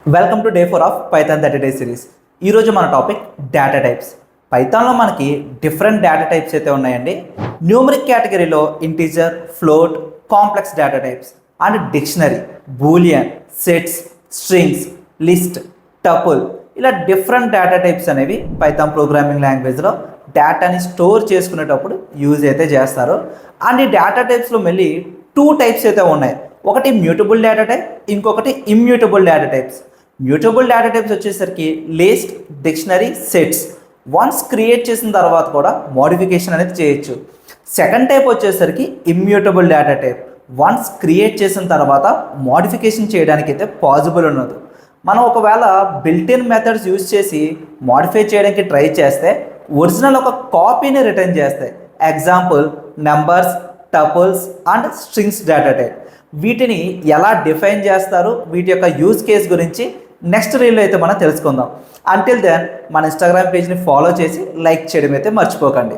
Welcome to day 4 of Python 30 days series. ఈరోజు మన topic data types. పైథాన్లో మనకి different data types అయితే ఉన్నాయండి. న్యూమరిక్ కేటగిరీలో integer, float, complex data types and dictionary, Boolean, sets, strings, list, tuple ఇలా different data types అనేవి Python programming లాంగ్వేజ్లో డేటాని స్టోర్ చేసుకునేటప్పుడు యూజ్ అయితే చేస్తారు. అండ్ ఈ డేటా టైప్స్లో మళ్ళీ 2 టైప్స్ అయితే ఉన్నాయి. ఒకటి మ్యూటబుల్ డేటా టైప్, ఇంకొకటి immutable data types. Mutable data types వచ్చేసరికి list, dictionary, sets. Once create చేసిన తర్వాత కూడా మోడిఫికేషన్ అనేది చేయొచ్చు. సెకండ్ టైప్ వచ్చేసరికి immutable data type. Once create చేసిన తర్వాత మోడిఫికేషన్ చేయడానికి అయితే పాసిబుల్ ఉండదు. మనం ఒకవేళ బిల్ట్-ఇన్ మెథడ్స్ యూజ్ చేసి మోడిఫై చేయడానికి ట్రై చేస్తే ఒరిజినల్ ఒక కాపీని రిటర్న్ చేస్తాయి. Example numbers, tuples and strings data type. వీటిని ఎలా డిఫైన్ చేస్తారు, వీటి యొక్క యూజ్ కేస్ గురించి నెక్స్ట్ రీల్లో అయితే మనం తెలుసుకుందాం. అంటిల్ దెన్ మన ఇన్స్టాగ్రామ్ పేజ్ని ఫాలో చేసి లైక్ చేయడం అయితే మర్చిపోకండి.